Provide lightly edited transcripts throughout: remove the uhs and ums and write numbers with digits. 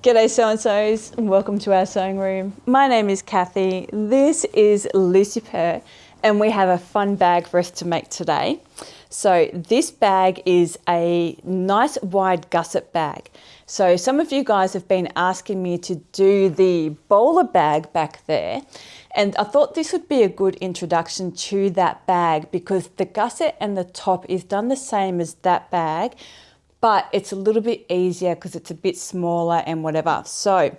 G'day so-and-sos, and welcome to our sewing room. My name is Kathy, this is Lucifer, and we have a fun bag for us to make today. So this bag is a nice wide gusset bag. So some of you guys have been asking me to do the bowler bag back there, and I thought this would be a good introduction to that bag because the gusset and the top is done the same as that bag, but it's a little bit easier because it's a bit smaller and whatever. So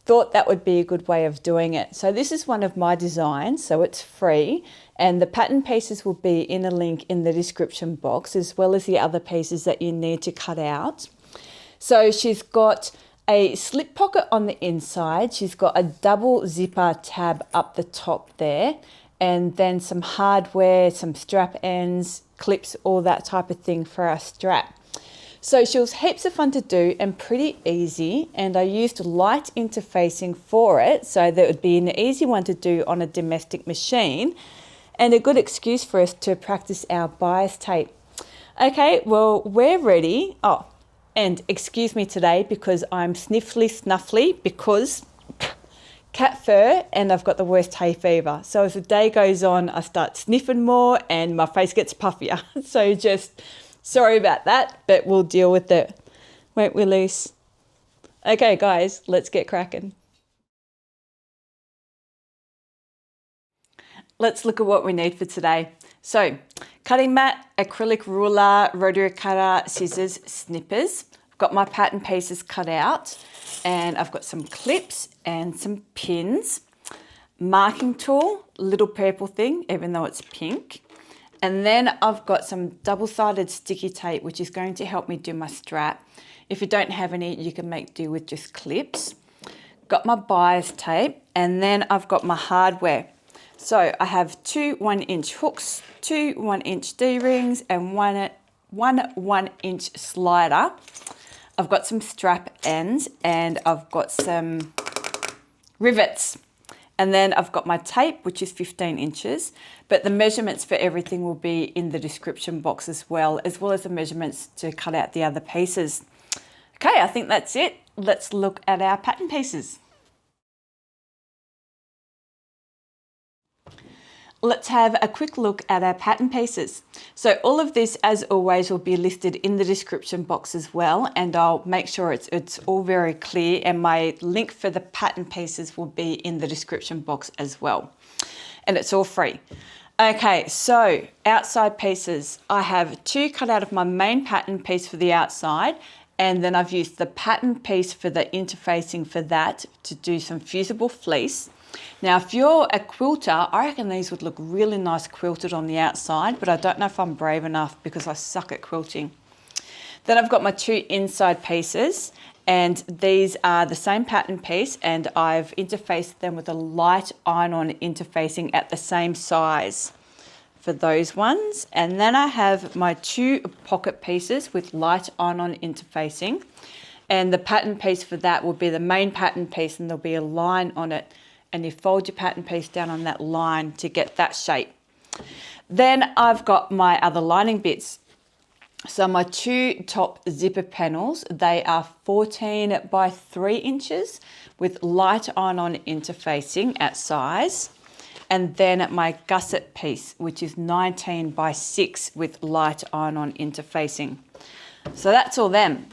thought that would be a good way of doing it. So this is one of my designs, so it's free, and the pattern pieces will be in a link in the description box, as well as the other pieces that you need to cut out. So she's got a slip pocket on the inside, she's got a double zipper tab up the top there, and then some hardware, some strap ends, clips, all that type of thing for our strap. So she was heaps of fun to do and pretty easy, and I used light interfacing for it so that it would be an easy one to do on a domestic machine and a good excuse for us to practice our bias tape. Okay, well, we're ready. Oh, and excuse me today because I'm snuffly because cat fur and I've got the worst hay fever. So as the day goes on, I start sniffing more and my face gets puffier. So just sorry about that, but we'll deal with it. Won't we, Luce? Okay, guys, let's get cracking. Let's look at what we need for today. So, cutting mat, acrylic ruler, rotary cutter, scissors, snippers. I've got my pattern pieces cut out, and I've got some clips and some pins. Marking tool, little purple thing, even though it's pink. And then I've got some double-sided sticky tape, which is going to help me do my strap. If you don't have any, you can make do with just clips. Got my bias tape, and then I've got my hardware. So I have two 1-inch hooks, two 1-inch D-rings, and one 1-inch slider. I've got some strap ends, and I've got some rivets. And then I've got my tape, which is 15 inches, but the measurements for everything will be in the description box as well as the measurements to cut out the other pieces. Okay, I think that's it. Let's look at our pattern pieces. Let's have a quick look at our pattern pieces. So all of this, as always, will be listed in the description box as well, and I'll make sure it's all very clear, and my link for the pattern pieces will be in the description box as well. And it's all free. Okay, so outside pieces. I have two cut out of my main pattern piece for the outside, and then I've used the pattern piece for the interfacing for that to do some fusible fleece. Now, if you're a quilter, I reckon these would look really nice quilted on the outside, but I don't know if I'm brave enough because I suck at quilting. Then I've got my two inside pieces, and these are the same pattern piece, and I've interfaced them with a light iron-on interfacing at the same size for those ones. And then I have my two pocket pieces with light iron-on interfacing, and the pattern piece for that will be the main pattern piece, and there'll be a line on it, and you fold your pattern piece down on that line to get that shape. Then I've got my other lining bits. So my two top zipper panels, they are 14 by 3 inches with light iron-on interfacing at size. And then my gusset piece, which is 19 by 6 with light iron-on interfacing. So that's all them.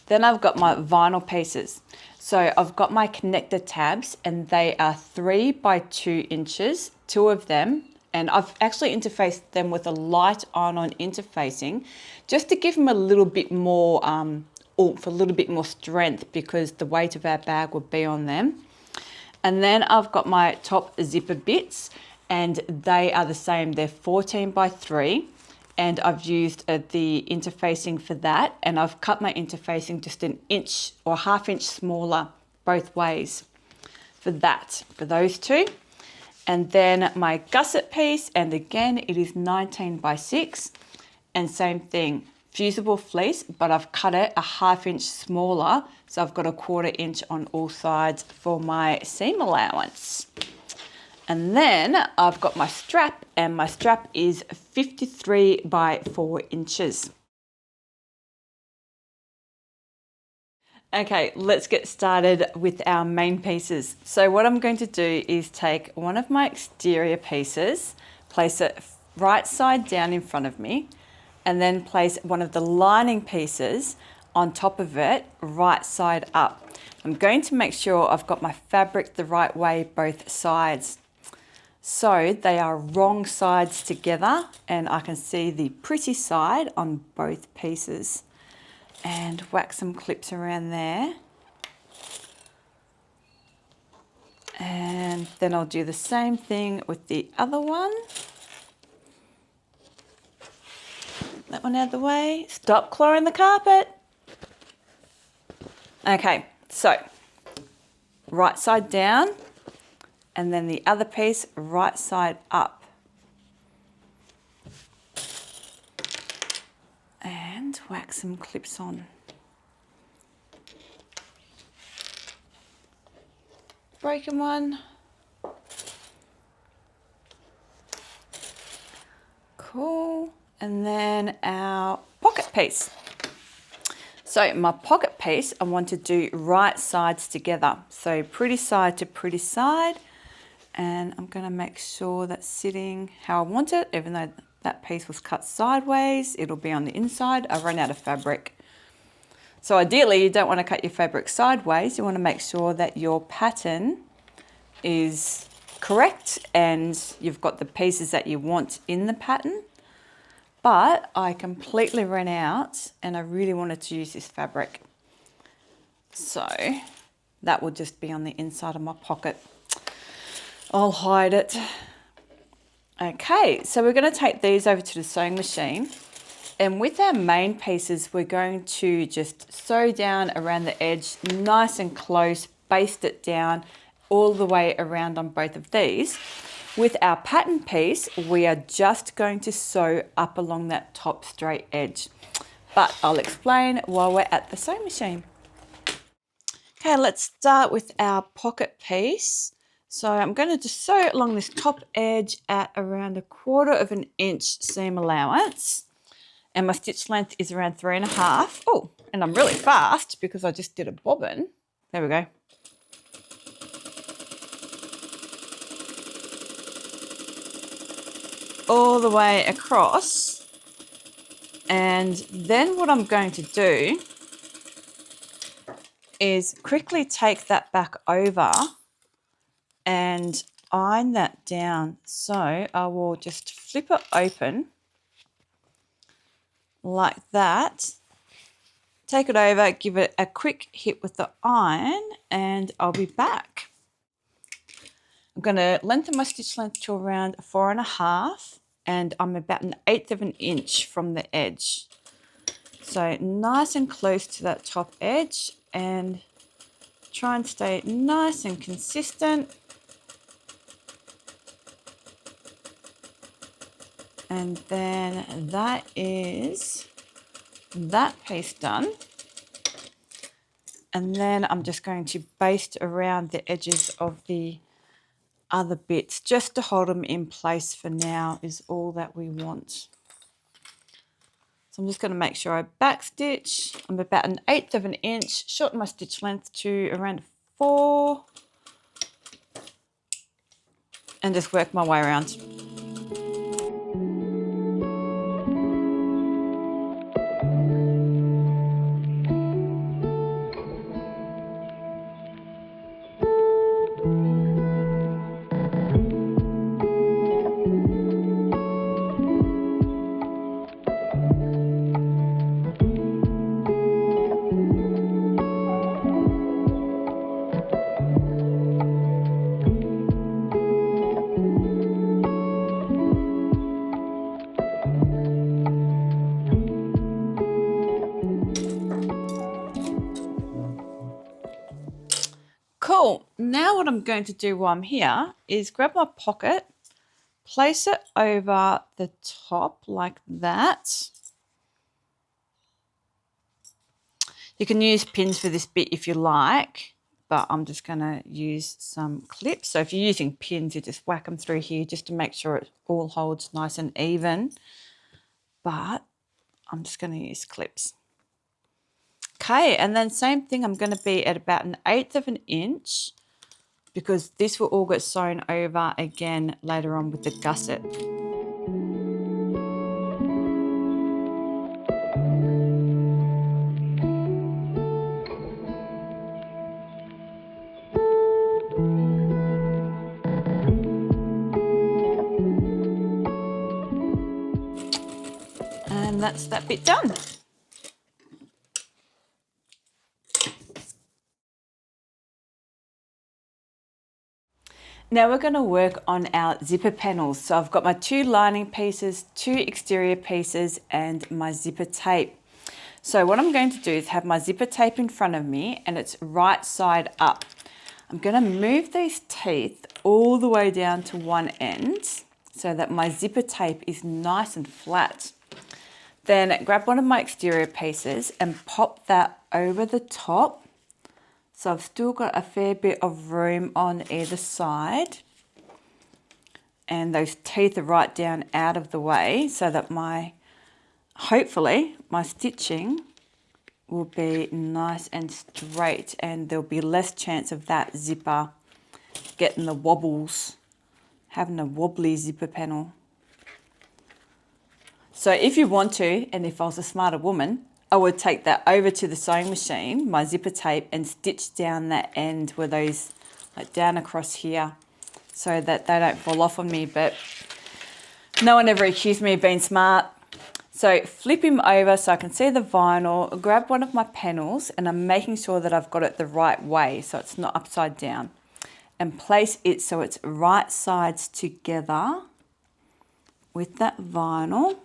Then I've got my vinyl pieces. So I've got my connector tabs, and they are 3 by 2 inches, two of them. And I've actually interfaced them with a light iron-on interfacing just to give them a little bit more oomph, a little bit more strength, because the weight of our bag will be on them. And then I've got my top zipper bits, and they are the same. They're 14 by 3. And I've used the interfacing for that, and I've cut my interfacing just an inch or ½ inch smaller both ways for that, for those two. And then my gusset piece, and again, it is 19 by 6, and same thing, fusible fleece, but I've cut it a ½ inch smaller, so I've got a ¼ inch on all sides for my seam allowance. And then I've got my strap, and my strap is 53 by 4 inches. Okay, let's get started with our main pieces. So what I'm going to do is take one of my exterior pieces, place it right side down in front of me, and then place one of the lining pieces on top of it, right side up. I'm going to make sure I've got my fabric the right way both sides. So they are wrong sides together, and I can see the pretty side on both pieces. And whack some clips around there. And then I'll do the same thing with the other one. That one out of the way. Stop clawing the carpet. Okay, so right side down, and then the other piece right side up. And whack some clips on. Broken one. Cool. And then our pocket piece. So my pocket piece, I want to do right sides together. So pretty side to pretty side. And I'm going to make sure that's sitting how I want it, even though that piece was cut sideways, it'll be on the inside. I've run out of fabric. So ideally, you don't want to cut your fabric sideways. You want to make sure that your pattern is correct and you've got the pieces that you want in the pattern. But I completely ran out and I really wanted to use this fabric. So that will just be on the inside of my pocket. I'll hide it. Okay, so we're going to take these over to the sewing machine. And with our main pieces, we're going to just sew down around the edge, nice and close, baste it down all the way around on both of these. With our pattern piece, we are just going to sew up along that top straight edge. But I'll explain while we're at the sewing machine. Okay, let's start with our pocket piece. So I'm going to just sew along this top edge at around 1/4 inch seam allowance. And my stitch length is around 3.5. Oh, and I'm really fast because I just did a bobbin. There we go. All the way across. And then what I'm going to do is quickly take that back over and iron that down. So I will just flip it open like that. Take it over, give it a quick hit with the iron, and I'll be back. I'm going to lengthen my stitch length to around 4.5, and I'm about 1/8 inch from the edge. So nice and close to that top edge, and try and stay nice and consistent. And then that is that piece done. And then I'm just going to baste around the edges of the other bits just to hold them in place for now is all that we want. So I'm just going to make sure I backstitch. I'm about 1/8 inch, shorten my stitch length to around 4, and just work my way around. Cool. Now what I'm going to do while I'm here is grab my pocket, place it over the top like that. You can use pins for this bit if you like, but I'm just going to use some clips. So if you're using pins, you just whack them through here just to make sure it all holds nice and even. But I'm just going to use clips. Okay, and then same thing, I'm going to be at about 1/8 of an inch because this will all get sewn over again later on with the gusset. And that's that bit done. Now we're going to work on our zipper panels. So I've got my 2 lining pieces, 2 exterior pieces, and my zipper tape. So what I'm going to do is have my zipper tape in front of me and it's right side up. I'm going to move these teeth all the way down to one end so that my zipper tape is nice and flat. Then grab one of my exterior pieces and pop that over the top. So I've still got a fair bit of room on either side. And those teeth are right down out of the way so that hopefully my stitching will be nice and straight and there'll be less chance of that zipper getting the wobbles, having a wobbly zipper panel. So if you want to, and if I was a smarter woman, I would take that over to the sewing machine, my zipper tape, and stitch down that end where those, like down across here, so that they don't fall off on me. But no one ever accused me of being smart. So flip him over so I can see the vinyl, grab one of my panels, and I'm making sure that I've got it the right way so it's not upside down, and place it so it's right sides together with that vinyl,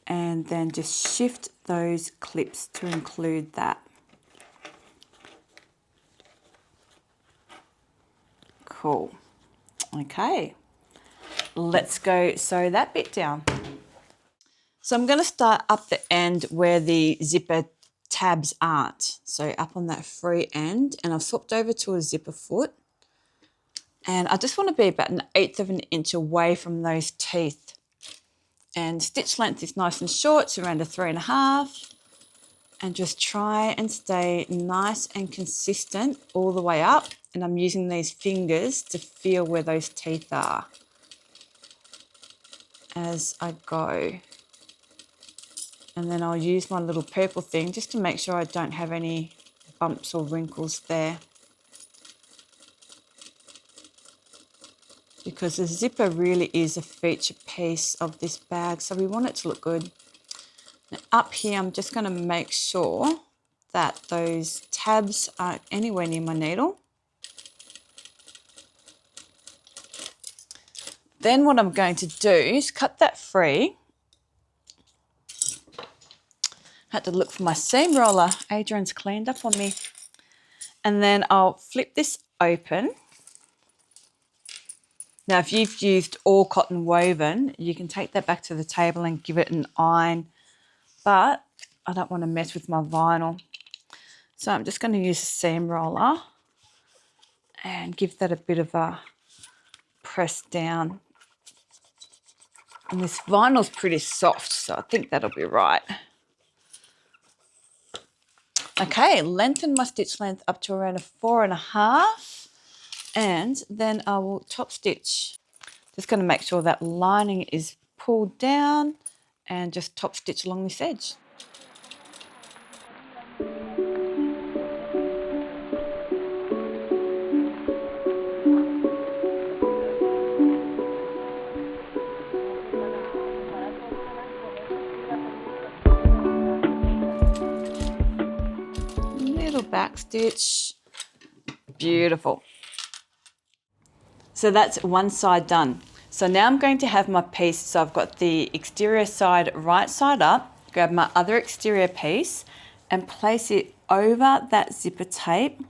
and then just shift those clips to include that. Cool. Okay, let's go sew that bit down. So I'm going to start up the end where the zipper tabs aren't. So up on that free end, and I've swapped over to a zipper foot. And I just want to be about 1/8 of an inch away from those teeth. And stitch length is nice and short, it's around a 3.5. And just try and stay nice and consistent all the way up. And I'm using these fingers to feel where those teeth are as I go. And then I'll use my little purple thing just to make sure I don't have any bumps or wrinkles there. Because the zipper really is a feature piece of this bag, so we want it to look good. Now up here, I'm just going to make sure that those tabs aren't anywhere near my needle. Then what I'm going to do is cut that free. Had to look for my seam roller. Adrian's cleaned up on me. And then I'll flip this open. Now, if you've used all cotton woven, you can take that back to the table and give it an iron. But I don't want to mess with my vinyl. So I'm just going to use a seam roller and give that a bit of a press down. And this vinyl's pretty soft, so I think that'll be right. Okay, lengthen my stitch length up to around a 4.5, and then I will top stitch. Just going to make sure that lining is pulled down and just top stitch along this edge. Little back stitch. Beautiful. So that's one side done. So now I'm going to have my piece. So I've got the exterior side right side up, grab my other exterior piece and place it over that zipper tape,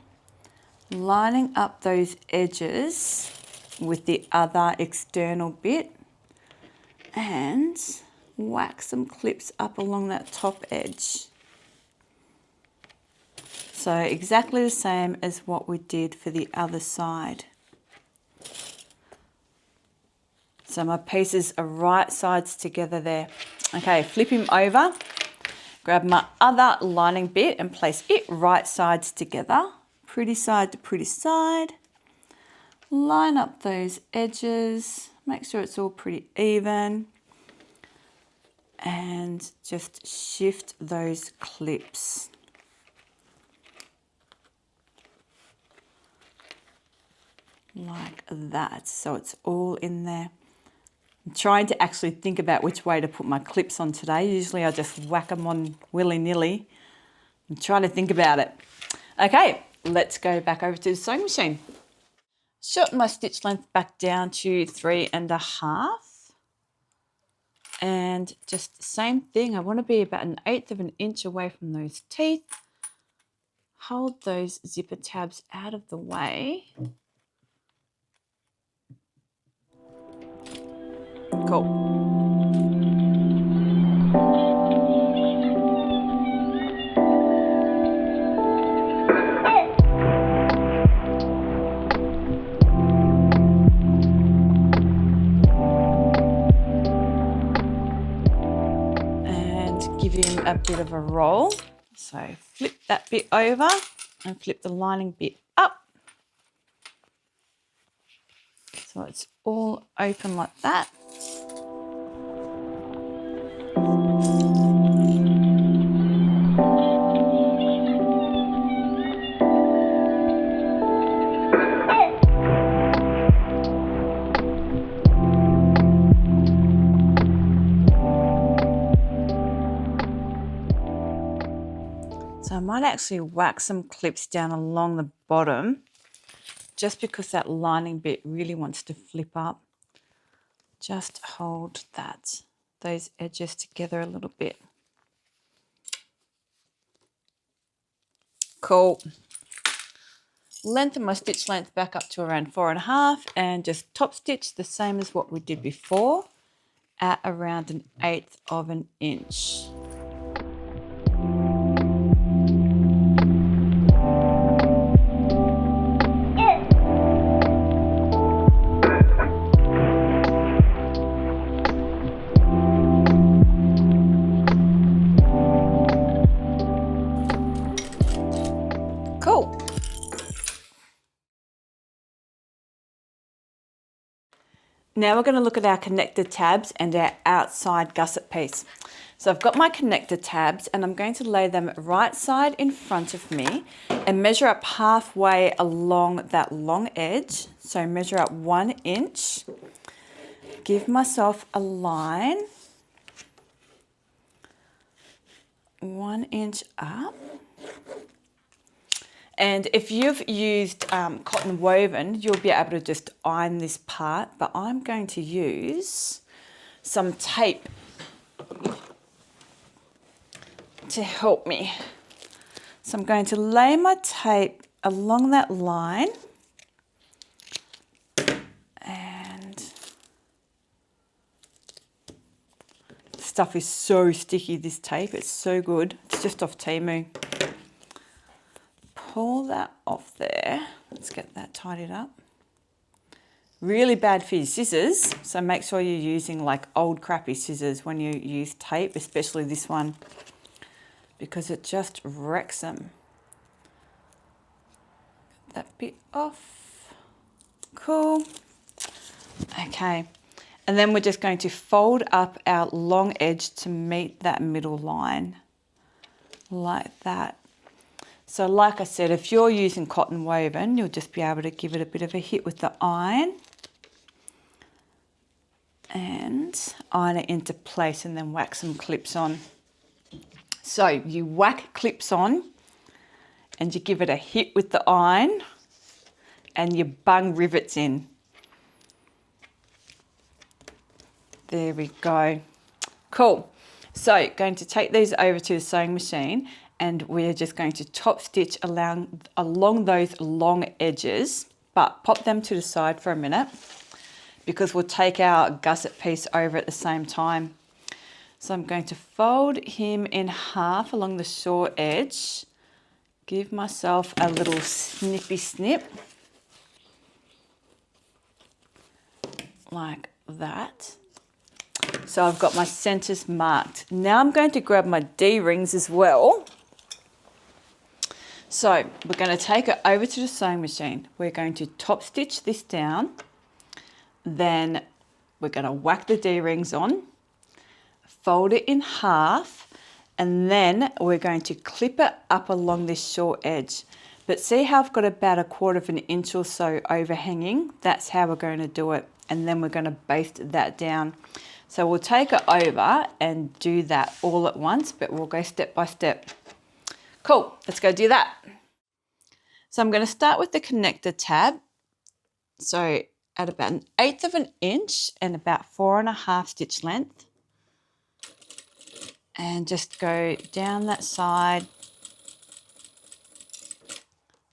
lining up those edges with the other external bit, and whack some clips up along that top edge. So exactly the same as what we did for the other side. So my pieces are right sides together there. Okay, flip him over, grab my other lining bit and place it right sides together, pretty side to pretty side. Line up those edges, make sure it's all pretty even, and just shift those clips. Like that, so it's all in there. I'm trying to actually think about which way to put my clips on today. Usually I just whack them on willy-nilly. I'm trying to think about it. Okay, let's go back over to the sewing machine. Shorten my stitch length back down to 3.5. And just same thing, I want to be about 1/8 of an inch away from those teeth. Hold those zipper tabs out of the way. Cool. And give him a bit of a roll. So flip that bit over and flip the lining bit up. So it's all open like that. So I might actually whack some clips down along the bottom just because that lining bit really wants to flip up. Just hold those edges together a little bit. Cool. Lengthen my stitch length back up to around 4.5 and just top stitch the same as what we did before at around 1/8 of an inch. Cool. Now we're going to look at our connector tabs and our outside gusset piece. So I've got my connector tabs and I'm going to lay them right side in front of me and measure up halfway along that long edge. So measure up 1 inch, give myself a line, 1 inch up. And if you've used cotton woven, you'll be able to just iron this part, but I'm going to use some tape to help me. So I'm going to lay my tape along that line and stuff is so sticky, this tape, it's so good. It's just off Temu. Pull that off there. Let's get that tidied up. Really bad for your scissors, so make sure you're using like old crappy scissors when you use tape, especially this one, because it just wrecks them. Get that bit off. Cool. Okay, and then we're just going to fold up our long edge to meet that middle line, like that. So like I said, if you're using cotton woven, you'll just be able to give it a bit of a hit with the iron and iron it into place and then whack some clips on. So you whack clips on and you give it a hit with the iron and you bung rivets in. There we go. Cool. So going to take these over to the sewing machine and we're just going to top stitch along those long edges, but pop them to the side for a minute because we'll take our gusset piece over at the same time. So I'm going to fold him in half along the short edge, give myself a little snippy snip, like that. So I've got my centers marked. Now I'm going to grab my D-rings as well. So we're going to take it over to the sewing machine. We're going to top stitch this down. Then we're going to whack the D-rings on, fold it in half, and then we're going to clip it up along this short edge. But see how I've got about 1/4 inch or so overhanging? That's how we're going to do it. And then we're going to baste that down. So we'll take it over and do that all at once, but we'll go step by step. Cool, let's go do that. So I'm going to start with the connector tab. So at about 1/8 inch and about 4.5 stitch length. And just go down that side.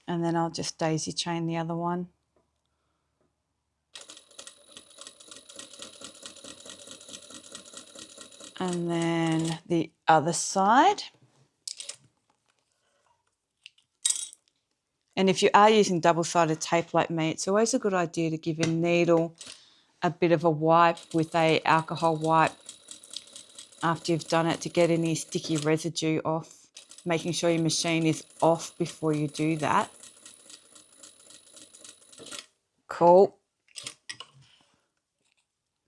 And then I'll just daisy chain the other one. And then the other side. And if you are using double-sided tape like me, it's always a good idea to give your needle a bit of a wipe with a alcohol wipe after you've done it to get any sticky residue off, making sure your machine is off before you do that. Cool.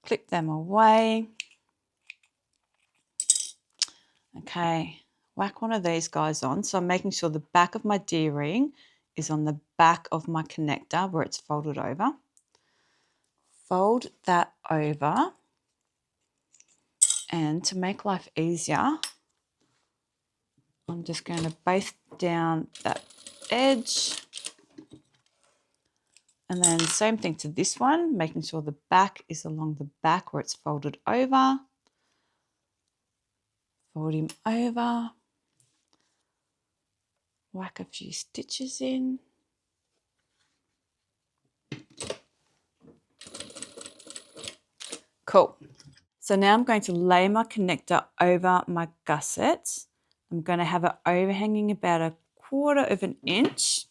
Clip them away. Okay, whack one of these guys on. So I'm making sure the back of my D-ring is on the back of my connector where it's folded over. Fold that over. And to make life easier, I'm just going to baste down that edge. And then same thing to this one, making sure the back is along the back where it's folded over. Fold him over. Whack a few stitches in. Cool. So now I'm going to lay my connector over my gusset. I'm going to have it overhanging about 1/4 inch.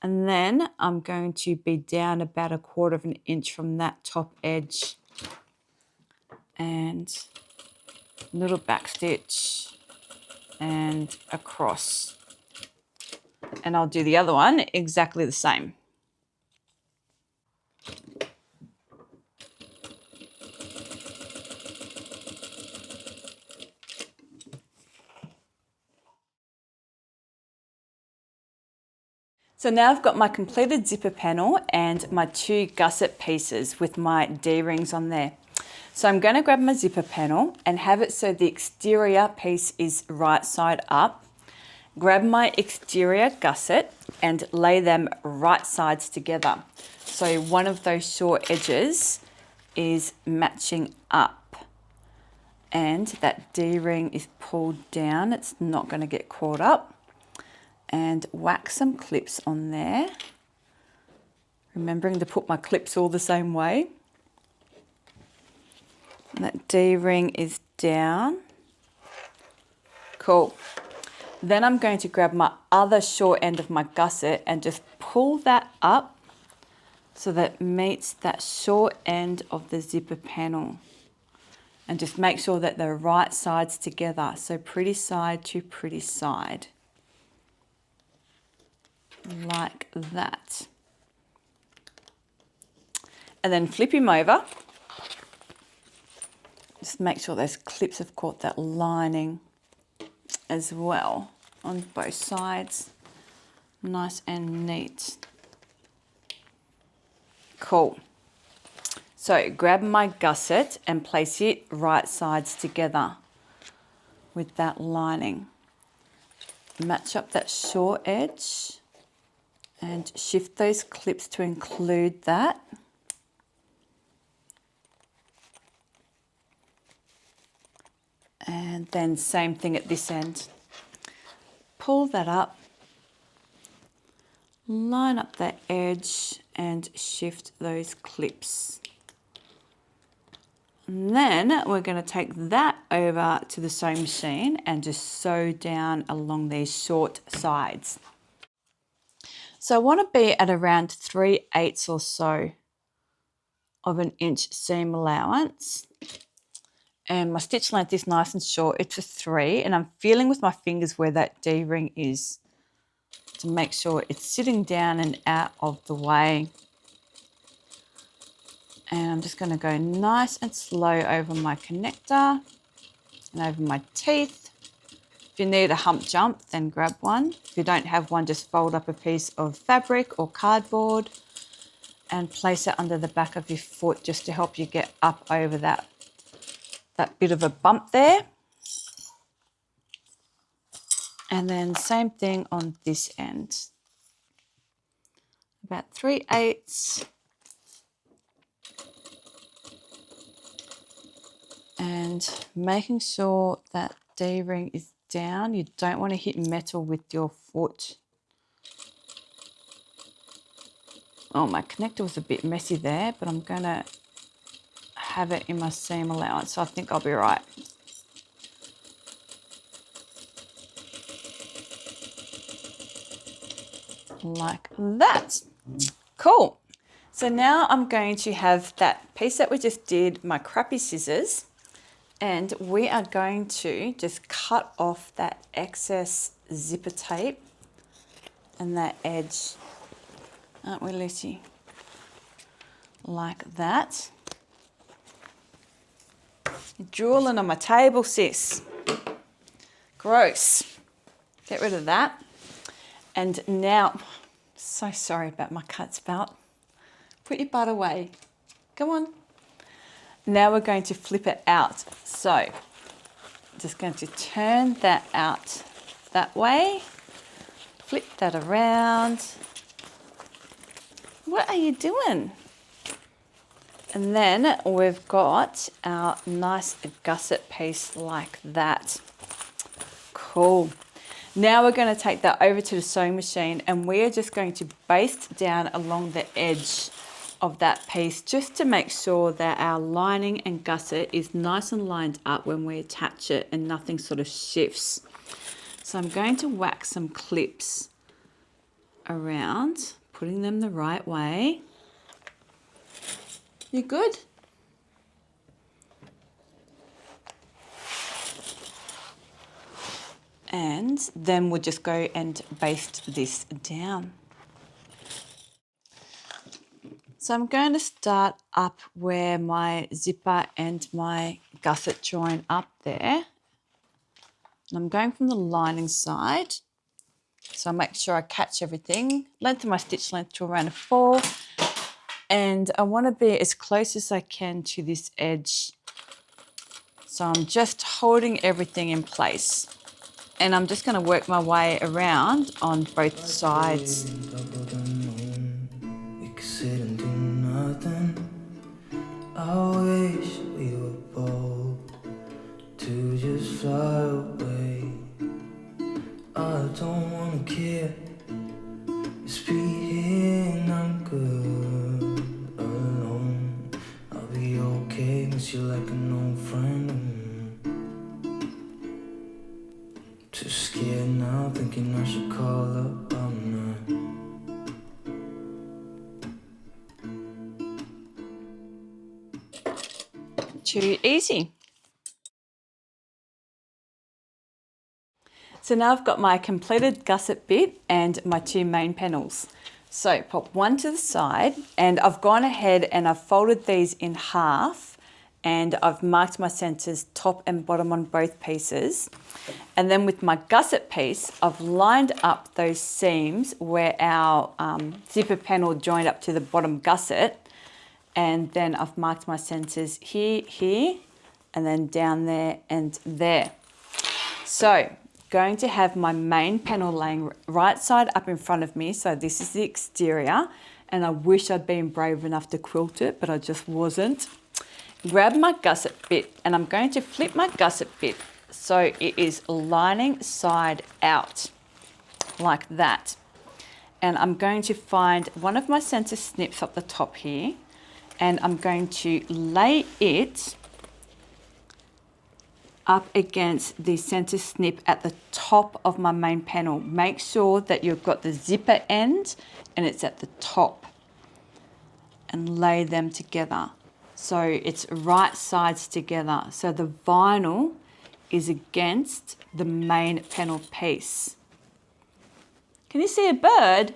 And then I'm going to be down about 1/4 inch from that top edge. And little back stitch and across. And I'll do the other one exactly the same. So now I've got my completed zipper panel and my 2 gusset pieces with my D-rings on there. So I'm going to grab my zipper panel and have it so the exterior piece is right side up. Grab my exterior gusset and lay them right sides together. So one of those short edges is matching up. And that D-ring is pulled down. It's not going to get caught up. And whack some clips on there. Remembering to put my clips all the same way. And that D-ring is down. Cool. Then I'm going to grab my other short end of my gusset and just pull that up so that it meets that short end of the zipper panel. And just make sure that they're right sides together. So pretty side to pretty side. Like that. And then flip him over. Just make sure those clips have caught that lining as well on both sides. Nice and neat. Cool. So grab my gusset and place it right sides together with that lining. Match up that short edge and shift those clips to include that. And then same thing at this end. Pull that up, line up that edge and shift those clips. And then we're going to take that over to the sewing machine and just sew down along these short sides. So I want to be at around 3/8 or so of an inch seam allowance. And my stitch length is nice and short. It's a 3, and I'm feeling with my fingers where that D-ring is to make sure it's sitting down and out of the way. And I'm just going to go nice and slow over my connector and over my teeth. If you need a hump jump, then grab one. If you don't have one, just fold up a piece of fabric or cardboard and place it under the back of your foot just to help you get up over that bit of a bump there. And then same thing on this end. About 3/8. And making sure that D-ring is down. You don't want to hit metal with your foot. Oh, my connector was a bit messy there, but I'm going to have it in my seam allowance, so I think I'll be right. Like that. Cool. So now I'm going to have that piece that we just did, my crappy scissors, and we are going to just cut off that excess zipper tape and that edge, aren't we, Lucy? Like that. You're drooling on my table, sis. Gross. Get rid of that. And now, so sorry about my cut spout. Put your butt away. Come on. Now we're going to flip it out. So, just going to turn that out that way. Flip that around. What are you doing? And then we've got our nice gusset piece like that. Cool. Now we're going to take that over to the sewing machine, and we are just going to baste down along the edge of that piece just to make sure that our lining and gusset is nice and lined up when we attach it and nothing sort of shifts. So I'm going to whack some clips around, putting them the right way. You good? And then we'll just go and baste this down. So I'm going to start up where my zipper and my gusset join up there. And I'm going from the lining side. So I make sure I catch everything. Length of my stitch length to around a 4. And I want to be as close as I can to this edge. So I'm just holding everything in place. And I'm just going to work my way around on both sides. I wish we were bold to just fly away. I don't wanna care. Just be here and I'm good alone. I'll be okay, miss you like an old friend. Too scared now, thinking I should call up. I'm not. Too easy. So now I've got my completed gusset bit and my 2 main panels. So pop one to the side, and I've gone ahead and I've folded these in half, and I've marked my centers top and bottom on both pieces. And then with my gusset piece, I've lined up those seams where our zipper panel joined up to the bottom gusset. And then I've marked my centers here, here, and then down there and there. So going to have my main panel laying right side up in front of me. So this is the exterior, and I wish I'd been brave enough to quilt it, but I just wasn't. Grab my gusset bit, and I'm going to flip my gusset bit so it is lining side out like that. And I'm going to find one of my center snips up the top here, and I'm going to lay it up against the center snip at the top of my main panel. Make sure that you've got the zipper end and it's at the top, and lay them together. So it's right sides together. So the vinyl is against the main panel piece. Can you see a bird?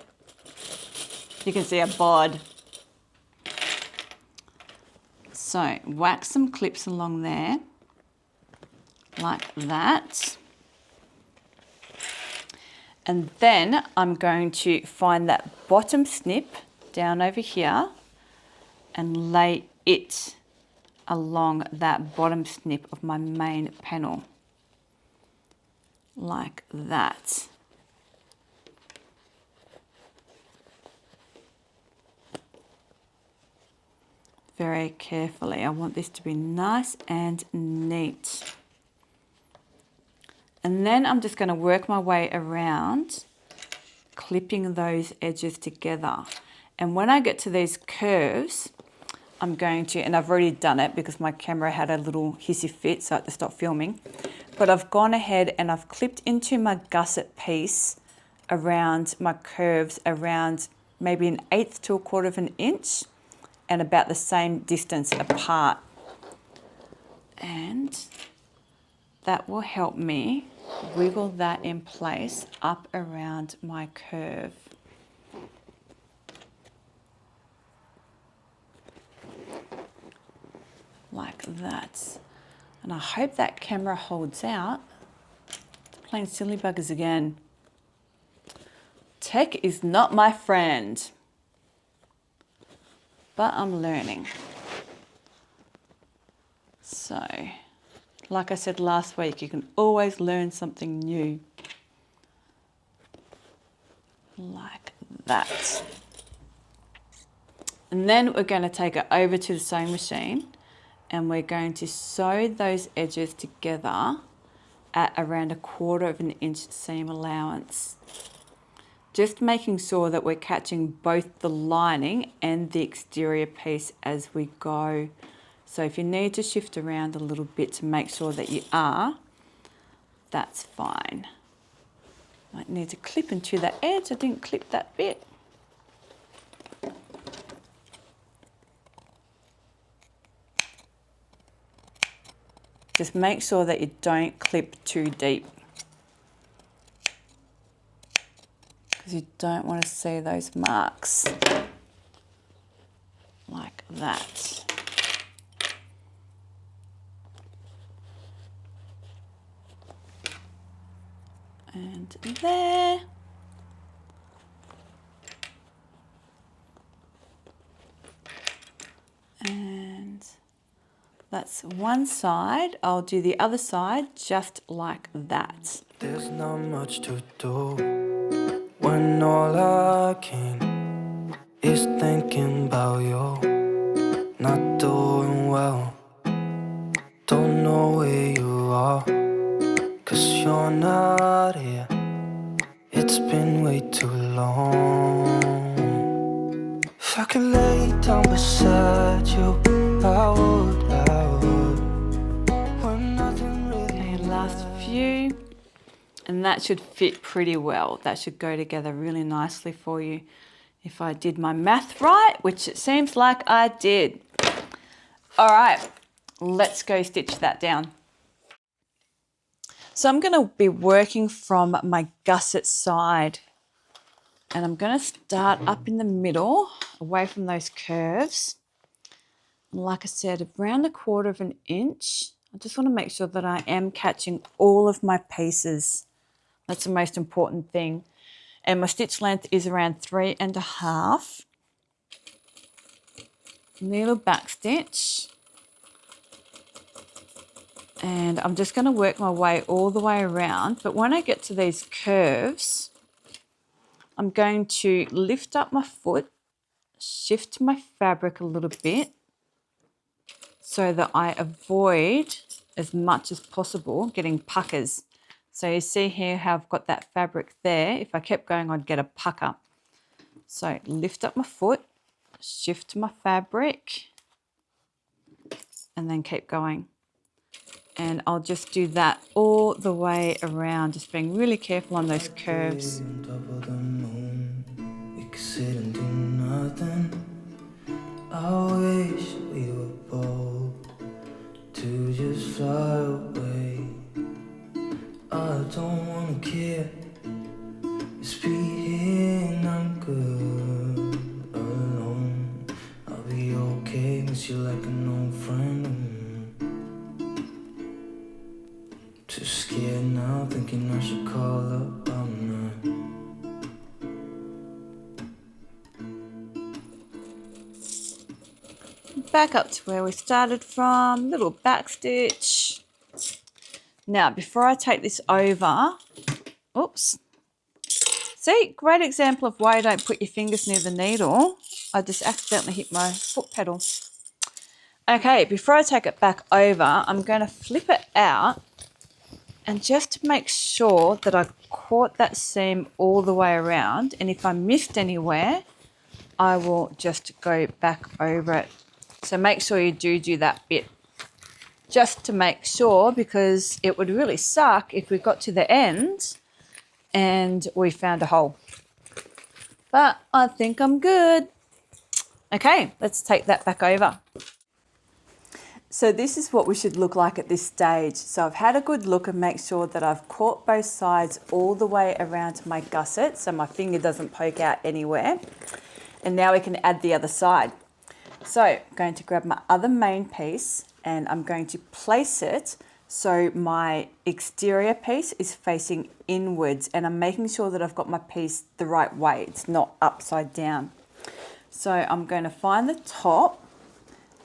You can see a bod. So wax some clips along there, like that. And then I'm going to find that bottom snip down over here and lay it along that bottom snip of my main panel, like that. Very carefully. I want this to be nice and neat. And then I'm just going to work my way around, clipping those edges together. And when I get to these curves, I'm going to, and I've already done it because my camera had a little hissy fit, so I had to stop filming. But I've gone ahead and I've clipped into my gusset piece around my curves, around maybe 1/8 to 1/4 of an inch, and about the same distance apart. And that will help me wiggle that in place up around my curve. Like that. And I hope that camera holds out. It's playing silly buggers again. Tech is not my friend, but I'm learning. So, like I said last week, you can always learn something new. Like that. And then we're going to take it over to the sewing machine and we're going to sew those edges together at around 1/4 of an inch seam allowance. Just making sure that we're catching both the lining and the exterior piece as we go. So if you need to shift around a little bit to make sure that you are, that's fine. Might need to clip into that edge. I didn't clip that bit. Just make sure that you don't clip too deep, because you don't want to see those marks like that. And there. And that's one side. I'll do the other side just like that. There's not much to do when all I can is thinking about you. Not doing well, don't know where you are, 'cause you're not here. It's been way too long. If I could lay down beside you, I would. When nothing really Okay, last few. And that should fit pretty well. That should go together really nicely for you. If I did my math right, which it seems like I did. All right, let's go stitch that down. So I'm going to be working from my gusset side. And I'm going to start up in the middle, away from those curves. And like I said, around 1/4 of an inch. I just want to make sure that I am catching all of my pieces. That's the most important thing. And my stitch length is around 3.5. Needle back stitch. And I'm just going to work my way all the way around. But when I get to these curves, I'm going to lift up my foot, shift my fabric a little bit so that I avoid as much as possible getting puckers. So you see here how I've got that fabric there. If I kept going, I'd get a pucker. So lift up my foot, shift my fabric, and then keep going. And I'll just do that all the way around, just being really careful on those curves. on top of the moon, we could sit and do nothing. I wish we were both back up to where we started from, little back stitch. Now, before I take this over, oops, see, great example of why you don't put your fingers near the needle. I just accidentally hit my foot pedal. Okay, before I take it back over, I'm going to flip it out, and just to make sure that I caught that seam all the way around, and if I missed anywhere, I will just go back over it. So make sure you do that bit, just to make sure, because it would really suck if we got to the end and we found a hole. But I think I'm good. Okay, let's take that back over. So this is what we should look like at this stage. So I've had a good look and make sure that I've caught both sides all the way around to my gusset, so my finger doesn't poke out anywhere. And now we can add the other side. So I'm going to grab my other main piece and I'm going to place it so my exterior piece is facing inwards, and I'm making sure that I've got my piece the right way. It's not upside down. So I'm going to find the top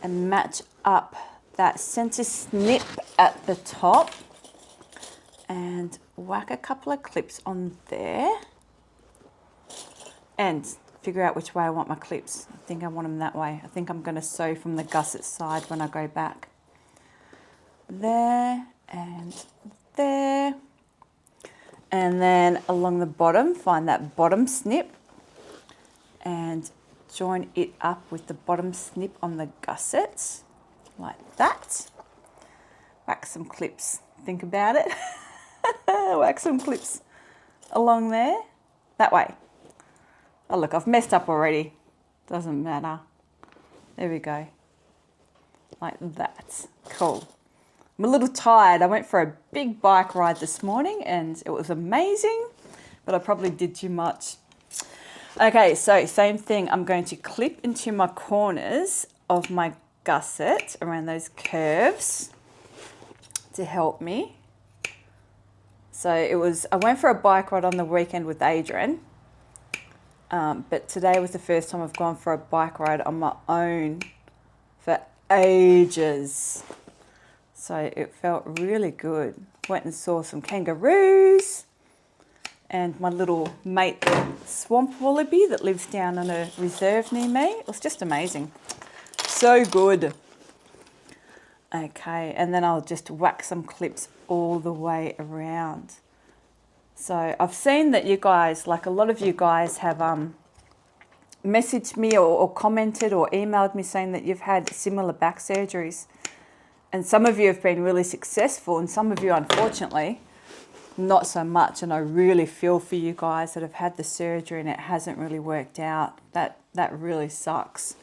and match up that center snip at the top and whack a couple of clips on there and figure out which way I want my clips. I think I want them that way. I think I'm going to sew from the gusset side when I go back. There and there. And then along the bottom, find that bottom snip and join it up with the bottom snip on the gusset, like that. Whack some clips. Think about it. Whack some clips along there, that way. Oh look, I've messed up already. Doesn't matter. There we go. Like that. Cool. I'm a little tired. I went for a big bike ride this morning and it was amazing, but I probably did too much. Okay, so same thing. I'm going to clip into my corners of my gusset around those curves to help me. So I went for a bike ride on the weekend with Adrian, but today was the first time I've gone for a bike ride on my own for ages. So it felt really good. Went and saw some kangaroos and my little mate, the swamp wallaby that lives down on a reserve near me. It was just amazing. So good. Okay, and then I'll just whack some clips all the way around. So I've seen that you guys, like a lot of you guys have messaged me or commented or emailed me saying that you've had similar back surgeries. And some of you have been really successful and some of you, unfortunately, not so much. And I really feel for you guys that have had the surgery and it hasn't really worked out. That really sucks.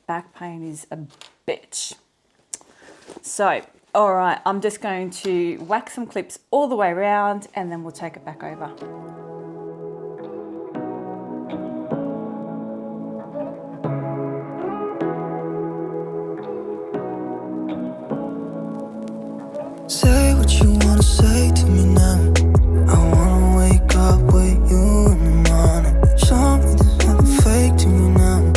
Back pain is a bitch. So, all right, I'm just going to whack some clips all the way around and then we'll take it back over. Say what you wanna say to me now. I wanna wake up with you in the morning. Show me there's nothing fake to me now.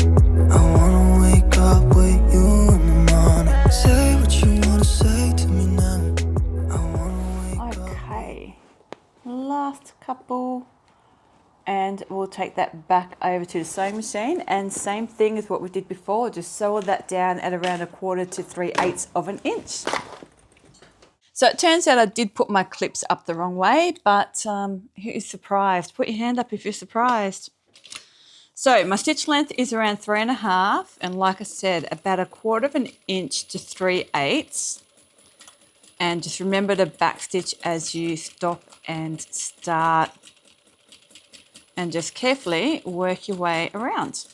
I wanna wake up with you in the morning. Say what you wanna say to me now. I wanna wake up. Okay, last couple. And we'll take that back over to the sewing machine, and same thing as what we did before, just sew that down at around 1/4 to 3/8 of an inch. So it turns out I did put my clips up the wrong way, but who's surprised? Put your hand up if you're surprised. So my stitch length is around 3.5, and like I said, about 1/4 of an inch to 3/8. And just remember to backstitch as you stop and start, and just carefully work your way around.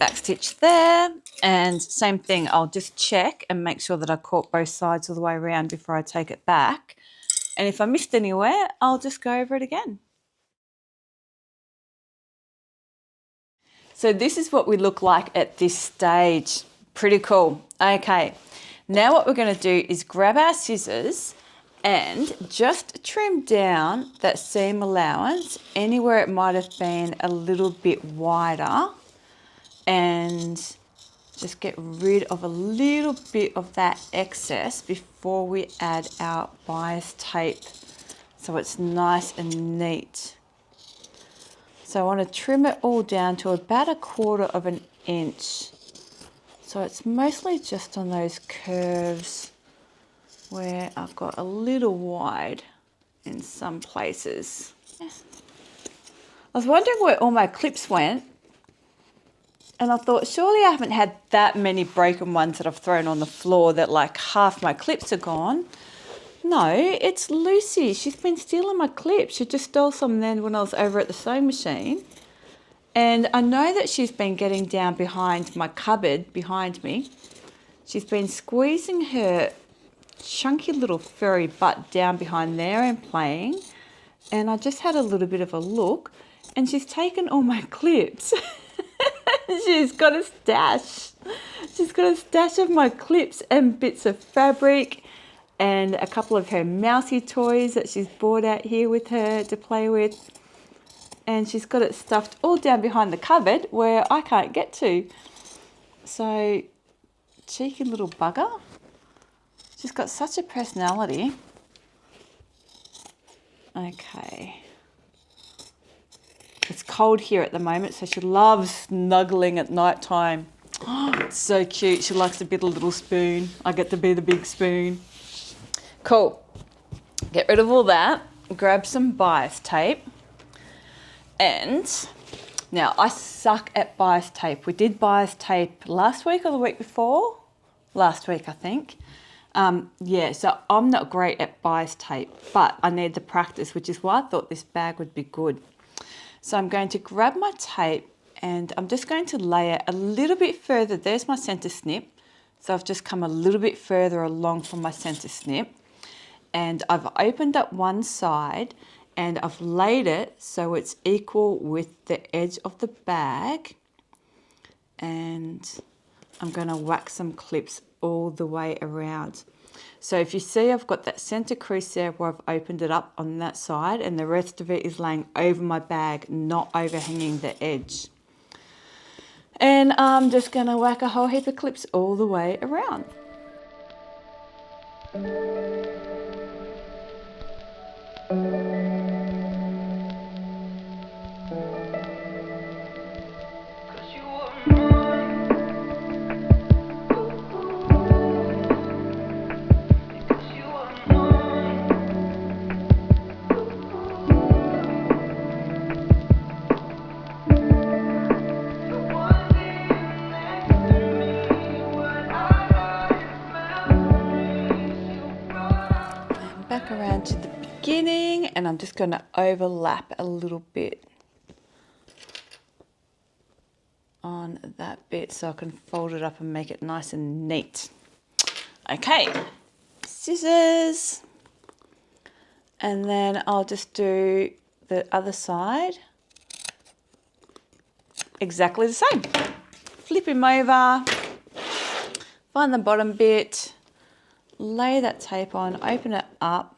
back stitch there, and same thing, I'll just check and make sure that I caught both sides all the way around before I take it back. And if I missed anywhere, I'll just go over it again. So this is what we look like at this stage. Pretty cool. Okay, now what we're going to do is grab our scissors and just trim down that seam allowance anywhere it might have been a little bit wider, and just get rid of a little bit of that excess before we add our bias tape, so it's nice and neat. So I want to trim it all down to about 1/4 of an inch. So it's mostly just on those curves where I've got a little wide in some places. I was wondering where all my clips went, and I thought surely I haven't had that many broken ones that I've thrown on the floor that like half my clips are gone. No, it's Lucy. She's been stealing my clips. She just stole some then when I was over at the sewing machine. And I know that she's been getting down behind my cupboard behind me. She's been squeezing her chunky little furry butt down behind there and playing. And I just had a little bit of a look, and she's taken all my clips. She's got a stash. She's got a stash of my clips and bits of fabric and a couple of her mousy toys that she's brought out here with her to play with. And she's got it stuffed all down behind the cupboard where I can't get to. So, cheeky little bugger. She's got such a personality. Okay. It's cold here at the moment, so she loves snuggling at night time. Oh, it's so cute. She likes to be the little spoon. I get to be the big spoon. Cool. Get rid of all that. Grab some bias tape. And now I suck at bias tape. We did bias tape last week or the week before? Last week, I think. Yeah, so I'm not great at bias tape, but I need the practice, which is why I thought this bag would be good. So I'm going to grab my tape and I'm just going to lay it a little bit further. There's my center snip. So I've just come a little bit further along from my center snip, and I've opened up one side and I've laid it so it's equal with the edge of the bag, and I'm going to whack some clips all the way around. So if you see, I've got that center crease there where I've opened it up on that side, and the rest of it is laying over my bag, not overhanging the edge. And I'm just going to whack a whole heap of clips all the way around. Back around to the beginning, and I'm just going to overlap a little bit on that bit so I can fold it up and make it nice and neat. Okay, scissors, and then I'll just do the other side exactly the same. Flip him over, find the bottom bit, lay that tape on, open it up,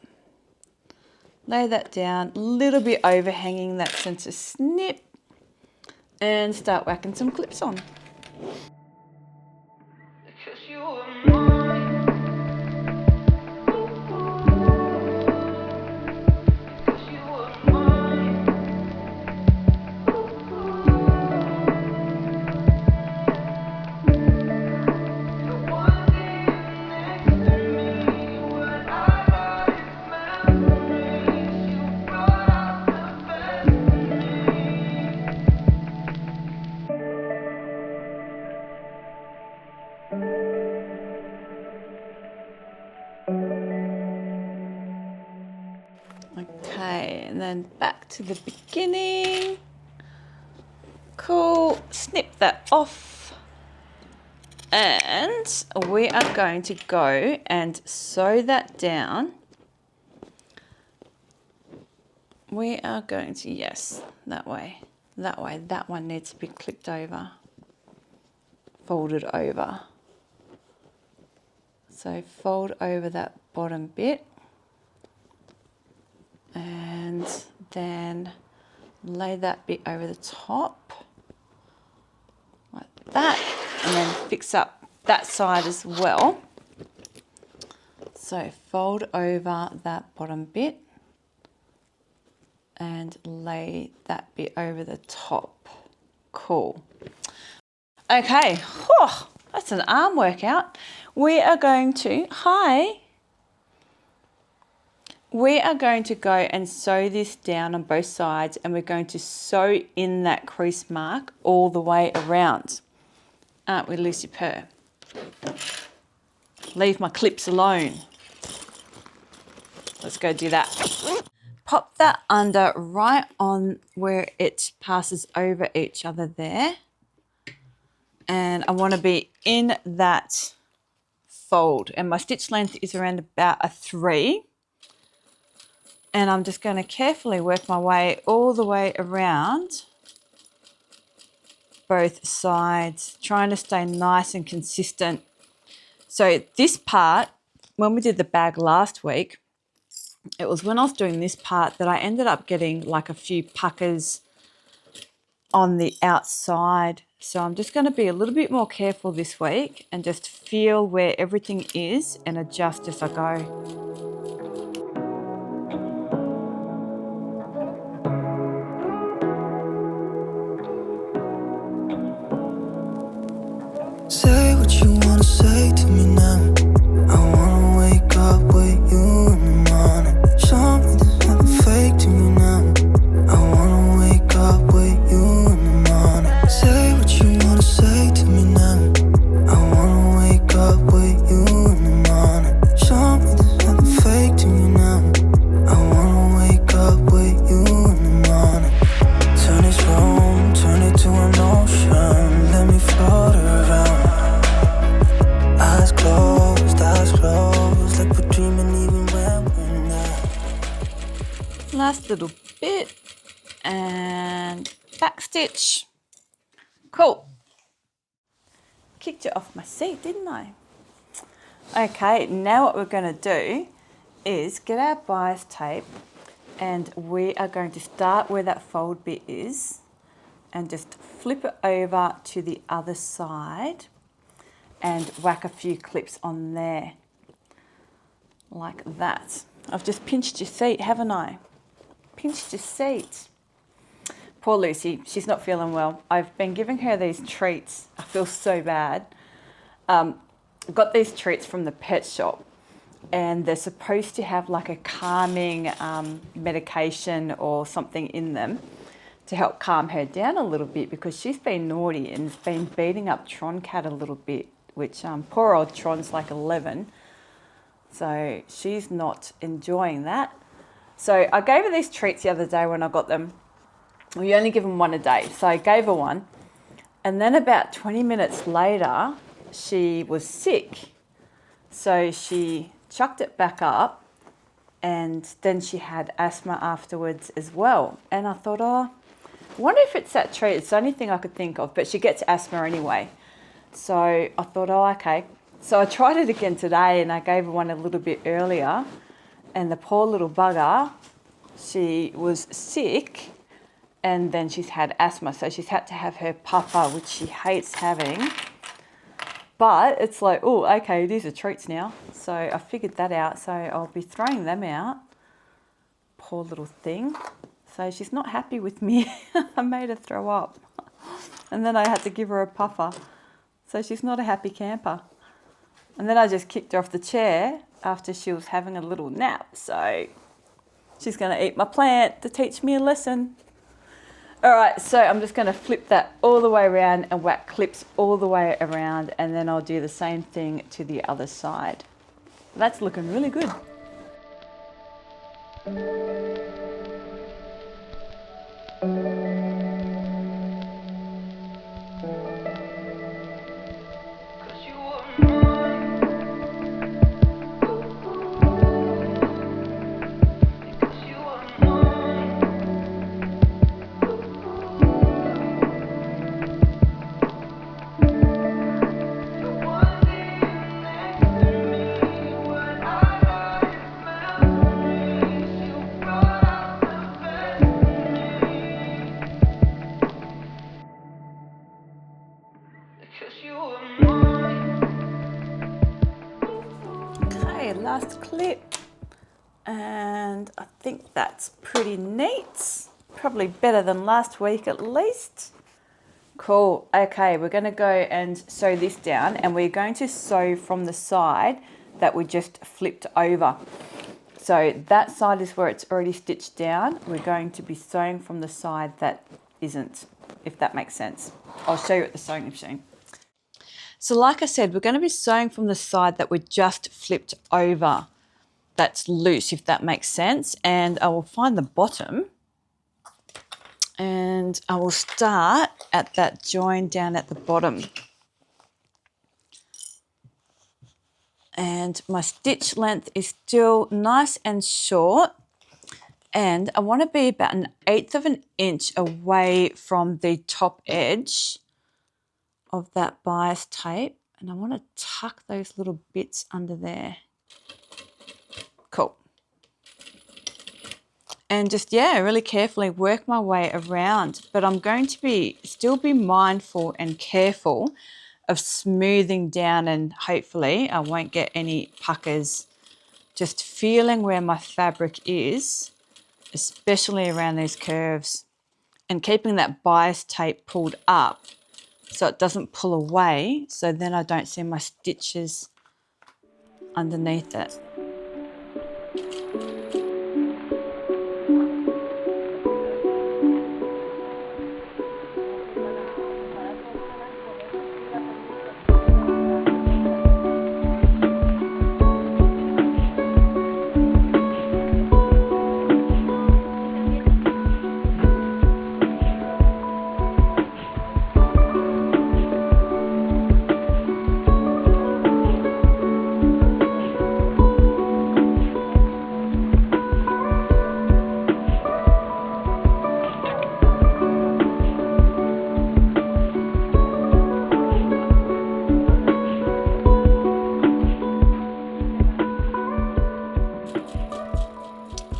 lay that down, a little bit overhanging that center snip, and start whacking some clips on. Okay, and then back to the beginning. Cool, snip that off. And we are going to go and sew that down. We are going to, yes, that way. That way. That one needs to be clipped over, folded over. So fold over that bottom bit and then lay that bit over the top like that, and then fix up that side as well. So fold over that bottom bit and lay that bit over the top. Cool. Okay, whew, that's an arm workout. We are going to go and sew this down on both sides, and we're going to sew in that crease mark all the way around. Aren't we, Lucy Purr? Leave my clips alone. Let's go do that. Pop that under right on where it passes over each other there. And I want to be in that fold. And my stitch length is around about a 3. And I'm just going to carefully work my way all the way around both sides, trying to stay nice and consistent. So this part, when we did the bag last week, it was when I was doing this part that I ended up getting like a few puckers on the outside. So I'm just going to be a little bit more careful this week and just feel where everything is and adjust as I go. Say what you wanna say to me now. I wanna wake up with you in the morning. Show me there's nothing fake to me now. I wanna wake up with you in the morning. Say what you wanna say to me now. I wanna wake up with you in the morning. Show me there's nothing fake to me now. I wanna wake up with you in the morning. Turn this room, turn it to an ocean. Let me float around. Eyes closed, like we're dreaming even when we're not. Last little bit and back stitch. Cool. Kicked you off my seat, didn't I? Okay, now what we're going to do is get our bias tape, and we are going to start where that fold bit is and just flip it over to the other side and whack a few clips on there like that. I've just pinched your seat, haven't I? Pinched your seat. Poor Lucy, she's not feeling well. I've been giving her these treats. I feel so bad. Got these treats from the pet shop, and they're supposed to have like a calming medication or something in them to help calm her down a little bit, because she's been naughty and has been beating up Tron Cat a little bit, which poor old Tron's like 11. So she's not enjoying that. So I gave her these treats the other day when I got them. We only give them one a day. So I gave her one. And then about 20 minutes later, she was sick. So she chucked it back up, and then she had asthma afterwards as well. And I thought, oh, I wonder if it's that treat. It's the only thing I could think of, but she gets asthma anyway. So I thought, oh, okay. So I tried it again today, and I gave her one a little bit earlier. And the poor little bugger, she was sick, and then she's had asthma. So she's had to have her puffer, which she hates having. But it's like, oh, okay, these are treats now. So I figured that out. So I'll be throwing them out. Poor little thing. So she's not happy with me. I made her throw up. And then I had to give her a puffer. So she's not a happy camper. And then I just kicked her off the chair after she was having a little nap. So she's going to eat my plant to teach me a lesson. All right, so I'm just going to flip that all the way around and whack clips all the way around, and then I'll do the same thing to the other side. That's looking really good. last clip. And I think that's pretty neat. Probably better than last week at least. Cool. Okay, we're going to go and sew this down, and we're going to sew from the side that we just flipped over. So that side is where it's already stitched down. We're going to be sewing from the side that isn't, if that makes sense. I'll show you at the sewing machine. So like I said, we're going to be sewing from the side that we just flipped over. That's loose, if that makes sense. And I will find the bottom, and I will start at that join down at the bottom. And my stitch length is still nice and short, and I want to be about 1/8 of an inch away from the top edge of that bias tape, and I want to tuck those little bits under there. Cool. And just, yeah, really carefully work my way around, but I'm going to still be mindful and careful of smoothing down, and hopefully I won't get any puckers. Just feeling where my fabric is, especially around these curves, and keeping that bias tape pulled up so it doesn't pull away, so then I don't see my stitches underneath it.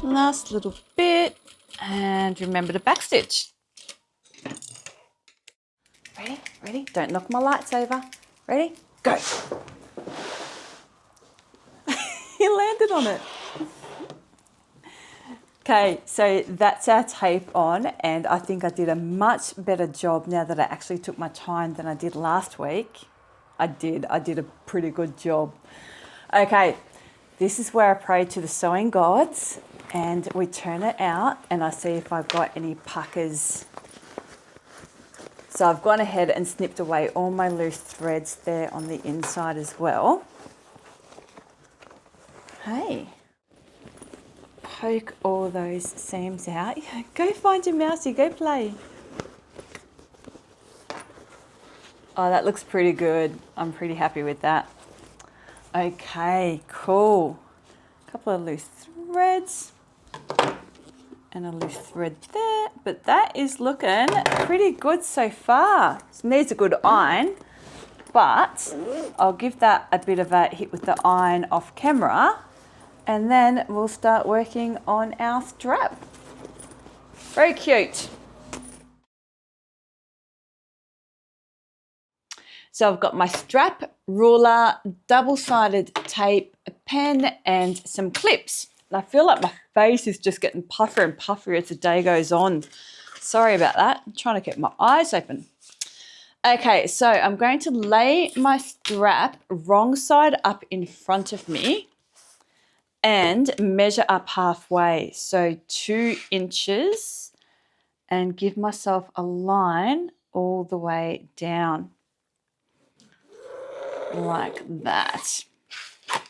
Last little bit, and remember to backstitch. Ready? Ready? Don't knock my lights over. Ready? Go. You landed on it. Okay, so that's our tape on, and I think I did a much better job now that I actually took my time than I did last week. I did a pretty good job. Okay, this is where I pray to the sewing gods, and we turn it out, and I see if I've got any puckers. So I've gone ahead and snipped away all my loose threads there on the inside as well. Hey, poke all those seams out. Go find your mousey, go play. Oh, that looks pretty good. I'm pretty happy with that. Okay, cool. A couple of loose threads and a loose thread there, but that is looking pretty good so far. It needs a good iron, but I'll give that a bit of a hit with the iron off camera, and then we'll start working on our strap. Very cute. So I've got my strap, ruler, double-sided tape, a pen, and some clips. And I feel like my face is just getting puffier and puffier as the day goes on. Sorry about that. I'm trying to keep my eyes open. Okay, so I'm going to lay my strap wrong side up in front of me and measure up halfway. So 2 inches, and give myself a line all the way down. Like that.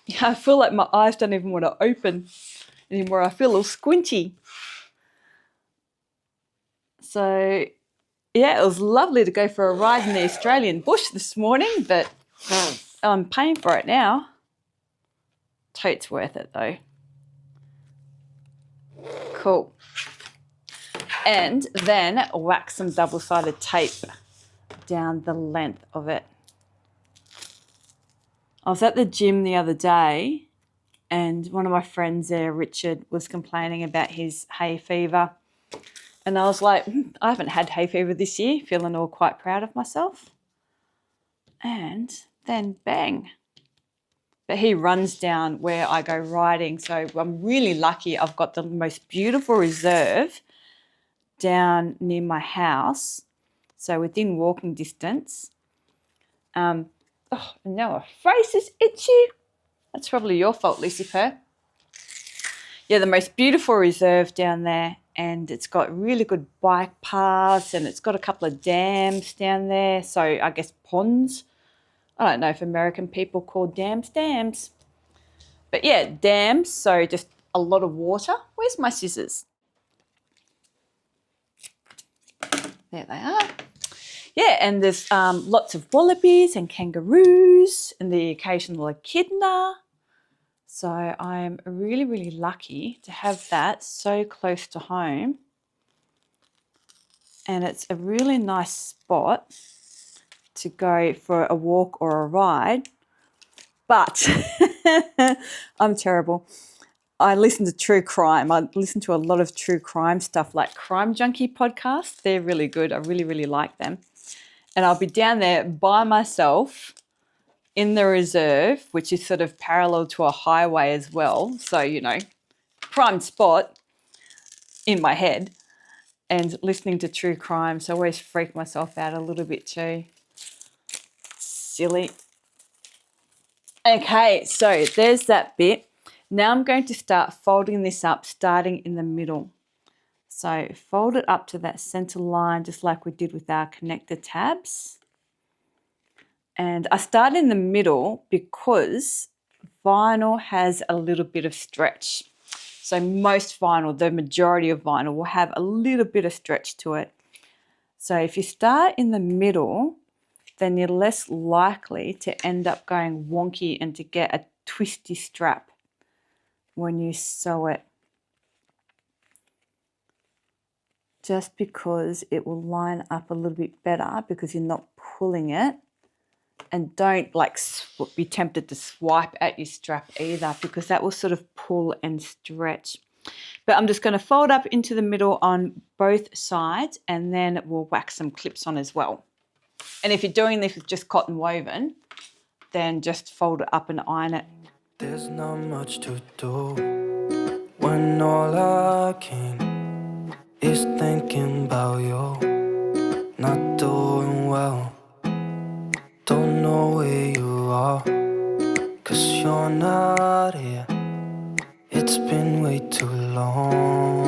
Yeah, I feel like my eyes don't even want to open anymore. I feel a little squinty. So, yeah, it was lovely to go for a ride in the Australian bush this morning, but I'm paying for it now. Totes worth it though. Cool. And then whack some double-sided tape down the length of it. I was at the gym the other day, and one of my friends there, Richard, was complaining about his hay fever. And I was like, I haven't had hay fever this year, feeling all quite proud of myself. And then bang, but he runs down where I go riding. So I'm really lucky. I've got the most beautiful reserve down near my house, so within walking distance. Oh, and now my face is itchy. That's probably your fault, Lucy Purr. Yeah, the most beautiful reserve down there, and it's got really good bike paths, and it's got a couple of dams down there. So I guess ponds. I don't know if American people call dams dams. But yeah, dams, so just a lot of water. Where's my scissors? There they are. Yeah, and there's lots of wallabies and kangaroos and the occasional echidna. So I'm really, really lucky to have that so close to home. And it's a really nice spot to go for a walk or a ride. But I'm terrible. I listen to true crime. I listen to a lot of true crime stuff like Crime Junkie podcasts. They're really good. I really, really like them. And I'll be down there by myself in the reserve, which is sort of parallel to a highway as well. So, you know, prime spot in my head, and listening to true crime. So I always freak myself out a little bit too. Silly. Okay, so there's that bit. Now I'm going to start folding this up, starting in the middle. So fold it up to that center line, just like we did with our connector tabs. And I start in the middle because vinyl has a little bit of stretch. So most vinyl, the majority of vinyl, will have a little bit of stretch to it. So if you start in the middle, then you're less likely to end up going wonky and to get a twisty strap when you sew it. Just because it will line up a little bit better because you're not pulling it. And don't like be tempted to swipe at your strap either, because that will sort of pull and stretch. But I'm just going to fold up into the middle on both sides, and then we'll wax some clips on as well. And if you're doing this with just cotton woven, then just fold it up and iron it. There's not much to do when all I can is thinking about you. Not doing well, don't know where you are, 'cause you're not here. It's been way too long.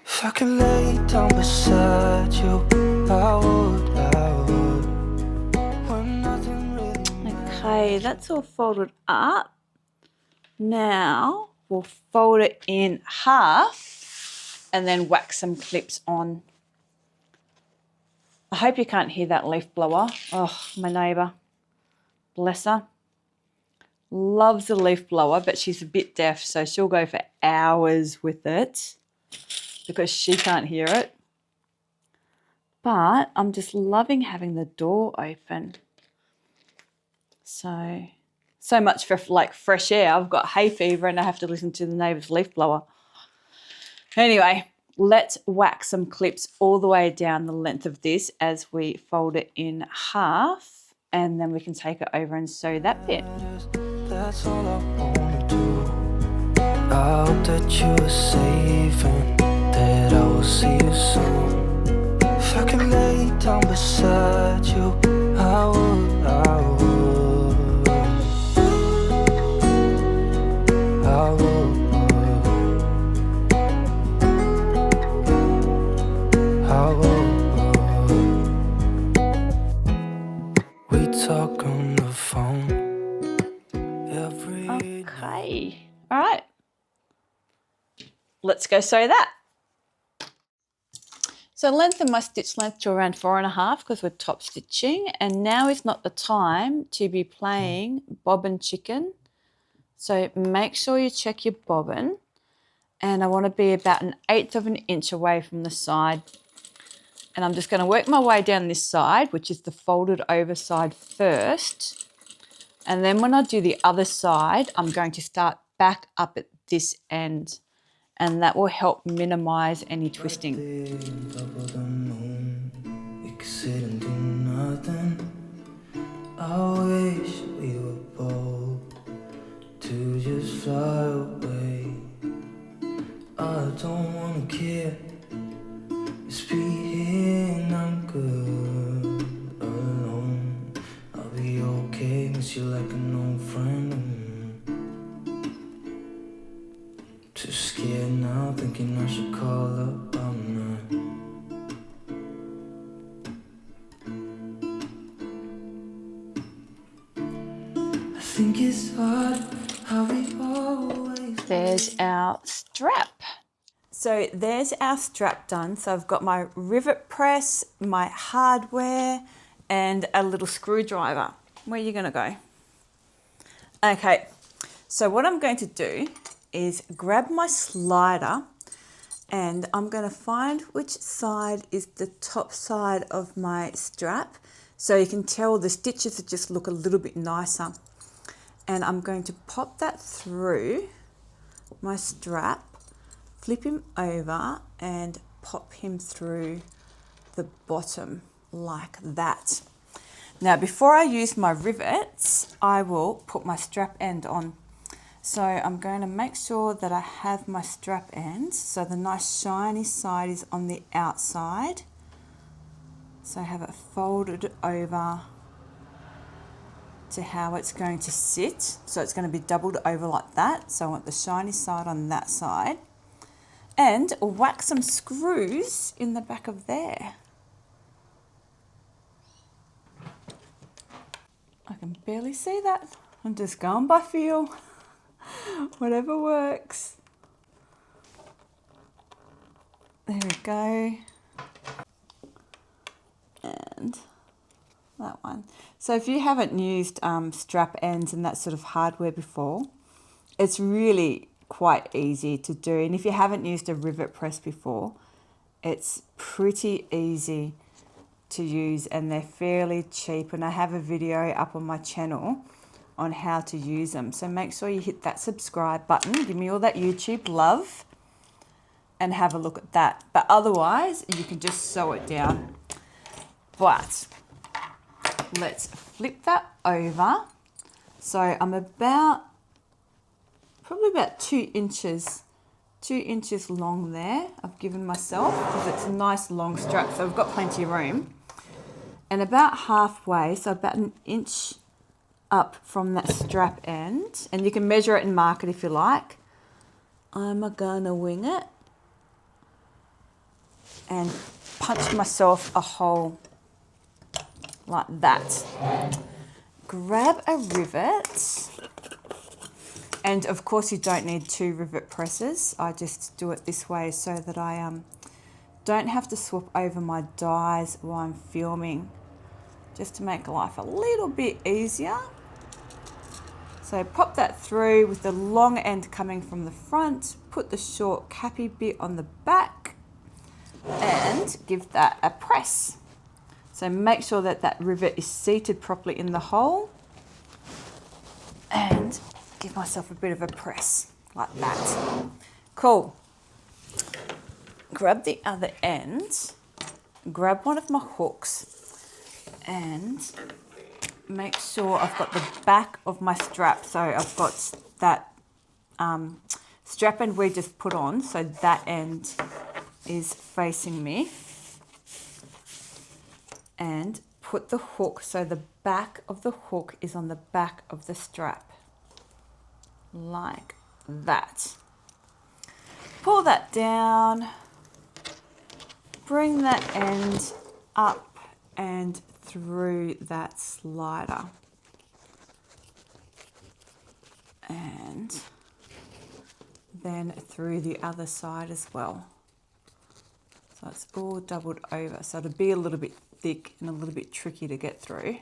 If I could lay down beside you, I would. When nothing really Okay, that's all folded up. Now we'll fold it in half and then wax some clips on. I hope you can't hear that leaf blower. Oh, my neighbour, bless her. Loves a leaf blower, but she's a bit deaf, so she'll go for hours with it because she can't hear it. But I'm just loving having the door open. So much for like fresh air. I've got hay fever and I have to listen to the neighbour's leaf blower. Anyway, let's wax some clips all the way down the length of this as we fold it in half, and then we can take it over and sew that bit. That's all I wanna do. I hope that you are safe and that I will see you soon. If I could lay down beside you, I would, I would, I would, I would. We talk on the phone every night. Okay, all right. Let's go sew that. So lengthen my stitch length to around 4.5 because we're top stitching, and now is not the time to be playing bobbin chicken. So make sure you check your bobbin, and I want to be about 1/8 of an inch away from the side. And I'm just going to work my way down this side, which is the folded over side first. And then when I do the other side, I'm going to start back up at this end, and that will help minimize any twisting. We could sit and do nothing. I wish we were boat to just fly away. I don't wanna care. Just be here and I'm good alone. I'll be okay, miss you like an old friend. Too scared now, thinking I should call up all night. I think it's hard how we always. There's our strap. So there's our strap done. So I've got my rivet press, my hardware, and a little screwdriver. Where are you gonna go? Okay, so what I'm going to do is grab my slider and I'm gonna find which side is the top side of my strap. So you can tell the stitches just look a little bit nicer. And I'm going to pop that through my strap, flip him over and pop him through the bottom like that. Now, before I use my rivets, I will put my strap end on. So I'm going to make sure that I have my strap end. So the nice shiny side is on the outside. So I have it folded over to how it's going to sit. So it's going to be doubled over like that. So I want the shiny side on that side. And whack some screws in the back of there. I can barely see that. I'm just going by feel. Whatever works. There we go. And that one. So if you haven't used strap ends and that sort of hardware before, it's really quite easy to do. And if you haven't used a rivet press before, it's pretty easy to use and they're fairly cheap. And I have a video up on my channel on how to use them. So make sure you hit that subscribe button, give me all that YouTube love and have a look at that. But otherwise, you can just sew it down. But let's flip that over. So I'm probably about 2 inches long there. I've given myself because it's a nice long strap, so I've got plenty of room. And about halfway, so about 1 inch up from that strap end, and you can measure it and mark it if you like. I'm gonna wing it and punch myself a hole like that. Grab a rivet, and of course you don't need 2 rivet presses. I just do it this way so that I don't have to swap over my dies while I'm filming, just to make life a little bit easier. So pop that through with the long end coming from the front, put the short cappy bit on the back and give that a press. So make sure that that rivet is seated properly in the hole and give myself a bit of a press like that. Cool. Grab the other end, grab one of my hooks and make sure I've got the back of my strap. So I've got that strap end we just put on, so that end is facing me. And put the hook, so the back of the hook is on the back of the strap, like that. Pull that down, bring that end up and through that slider. And then through the other side as well. So it's all doubled over. So it'll be a little bit thick and a little bit tricky to get through,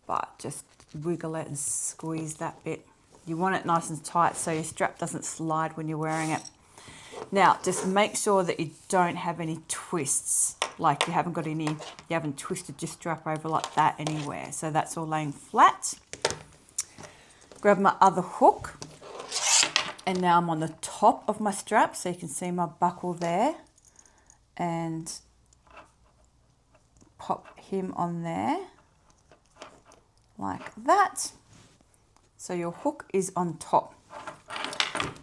but just wiggle it and squeeze that bit. You want it nice and tight so your strap doesn't slide when you're wearing it. Now, just make sure that you don't have any twists, like you haven't twisted your strap over like that anywhere. So that's all laying flat. Grab my other hook, and now I'm on the top of my strap, so you can see my buckle there, and pop him on there like that. So your hook is on top.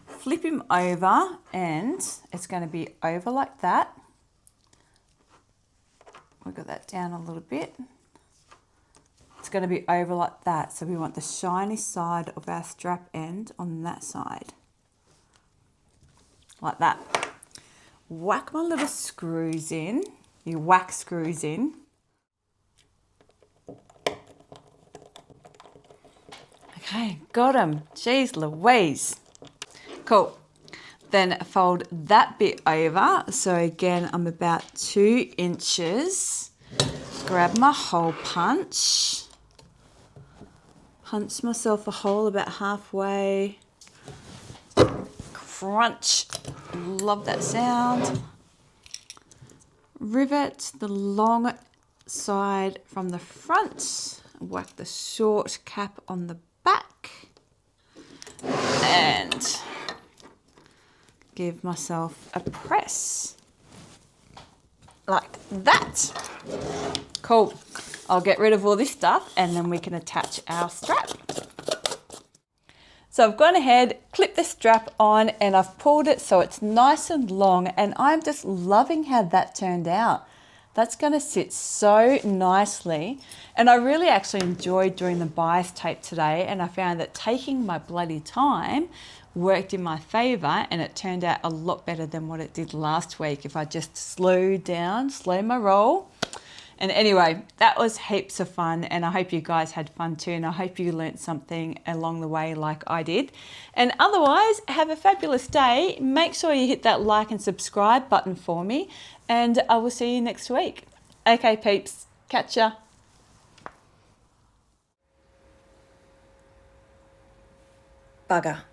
Flip him over and it's going to be over like that. We've got that down a little bit. It's going to be over like that. So we want the shiny side of our strap end on that side. Like that. Whack my little screws in. You whack screws in. Okay, got them. Jeez Louise. Cool. Then fold that bit over. So again, I'm about 2 inches. Grab my hole punch. Punch myself a hole about halfway. Crunch. Love that sound. Rivet the long side from the front. Whack the short cap on the back. And give myself a press. Like that. Cool. I'll get rid of all this stuff and then we can attach our strap. So I've gone ahead, clipped the strap on and I've pulled it so it's nice and long and I'm just loving how that turned out. That's going to sit so nicely. And I really actually enjoyed doing the bias tape today and I found that taking my bloody time worked in my favor and it turned out a lot better than what it did last week if I just slow my roll. And anyway, that was heaps of fun and I hope you guys had fun too and I hope you learnt something along the way like I did. And otherwise, have a fabulous day. Make sure you hit that like and subscribe button for me and I will see you next week. Okay peeps, catch ya. Bugger.